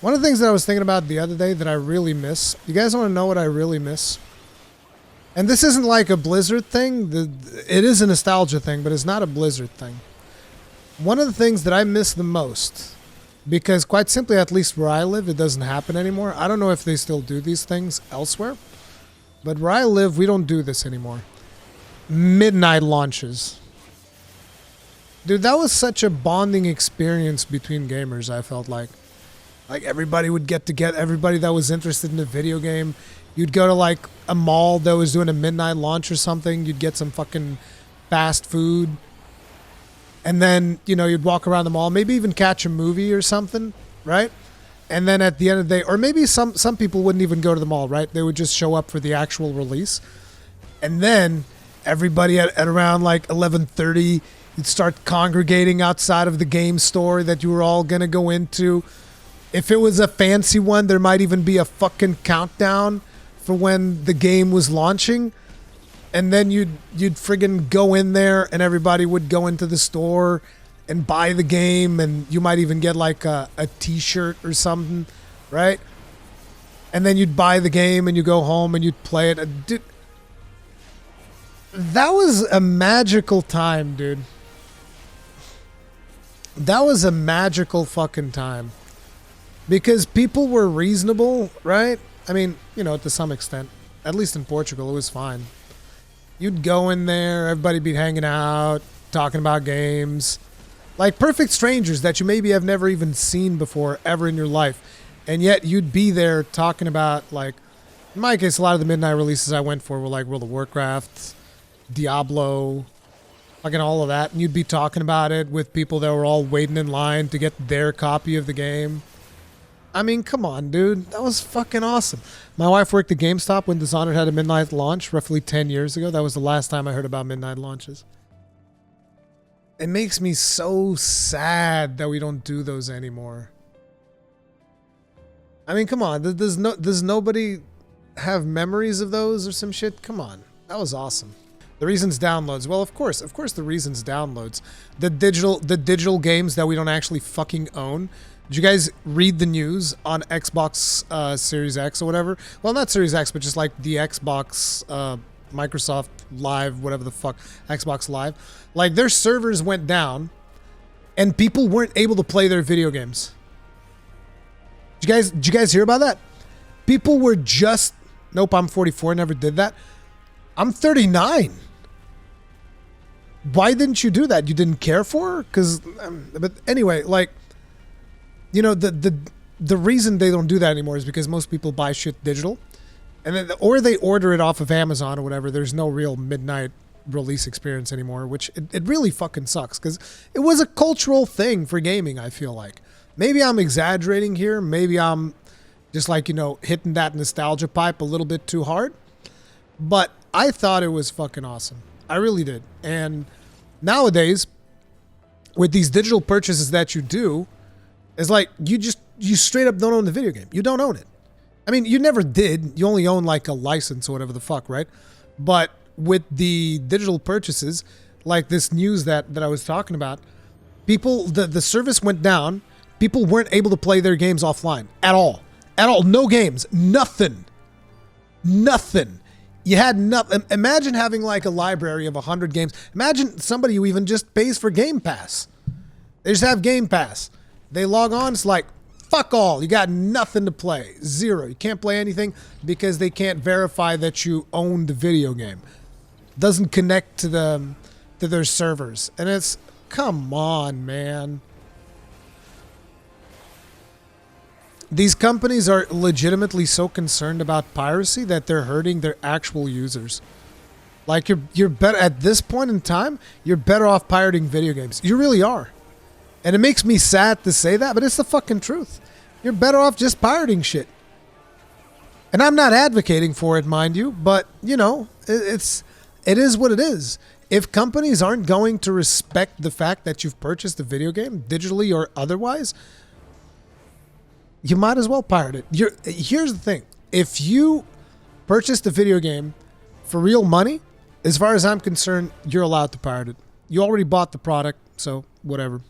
One of the things that I was thinking about the other day that I really miss. You guys want to know what I really miss? And this isn't like a Blizzard thing. It is a nostalgia thing, but it's not a Blizzard thing. One of the things that I miss the most, because quite simply, at least where I live, it doesn't happen anymore. I don't know if they still do these things elsewhere, but where I live, we don't do this anymore. Midnight launches. Dude, that was such a bonding experience between gamers, I felt like. Like, everybody would get together, everybody that was interested in a video game. You'd go to, like, a mall that was doing a midnight launch or something. You'd get some fucking fast food. And then, you know, you'd walk around the mall, maybe even catch a movie or something, right? And then at the end of the day, or maybe some people wouldn't even go to the mall, right? They would just show up for the actual release. And then everybody at around, like, 11:30, you'd start congregating outside of the game store that you were all going to go into. If it was a fancy one, there might even be a fucking countdown for when the game was launching. And then you'd friggin' go in there and everybody would go into the store and buy the game, and you might even get like a t-shirt or something, right? And then you'd buy the game and you go home and you'd play it. Dude, that was a magical time, dude. That was a magical fucking time. Because people were reasonable, right? I mean, you know, to some extent. At least in Portugal, it was fine. You'd go in there, everybody'd be hanging out, talking about games. Like perfect strangers that you maybe have never even seen before, ever in your life. And yet you'd be there talking about, like, in my case, a lot of the midnight releases I went for were like World of Warcraft, Diablo, fucking all of that. And you'd be talking about it with people that were all waiting in line to get their copy of the game. I mean, come on, dude. That was fucking awesome. My wife worked at GameStop when Dishonored had a midnight launch roughly 10 years ago. That was the last time I heard about midnight launches. It makes me so sad that we don't do those anymore. I mean, come on. Does nobody have memories of those or some shit? Come on. That was awesome. The reasons downloads. Well, of course the reasons downloads. The digital games that we don't actually fucking own. Did you guys read the news on Xbox Series X or whatever? Well, not Series X, but just like the Xbox, Microsoft Live, whatever the fuck, Xbox Live. Like, their servers went down, and people weren't able to play their video games. Did you guys hear about that? People were just... Nope, I'm 44, never did that. I'm 39. Why didn't you do that? You didn't care for her? Because... but anyway, like... You know, the reason they don't do that anymore is because most people buy shit digital, and then, or they order it off of Amazon or whatever. There's no real midnight release experience anymore, which it really fucking sucks, because it was a cultural thing for gaming, I feel like. Maybe I'm exaggerating here. Maybe I'm just like, you know, hitting that nostalgia pipe a little bit too hard. But I thought it was fucking awesome. I really did. And nowadays, with these digital purchases that you do, it's like you straight up don't own the video game. You don't own it. I mean, you never did. You only own like a license or whatever the fuck, right? But with the digital purchases, like this news that I was talking about, people, the service went down. People weren't able to play their games offline at all. At all. No games. Nothing. Nothing. You had nothing. Imagine having like a library of 100 games. Imagine somebody who even just pays for Game Pass. They just have Game Pass. They log on, it's like, fuck all. You got nothing to play. Zero. You can't play anything because they can't verify that you own the video game. Doesn't connect to their servers. And it's, come on, man. These companies are legitimately so concerned about piracy that they're hurting their actual users. Like, you're better, at this point in time, you're better off pirating video games. You really are. And it makes me sad to say that, but it's the fucking truth. You're better off just pirating shit. And I'm not advocating for it, mind you, but, you know, it is what it is. If companies aren't going to respect the fact that you've purchased a video game, digitally or otherwise, you might as well pirate it. Here's the thing. If you purchased a video game for real money, as far as I'm concerned, you're allowed to pirate it. You already bought the product, so whatever.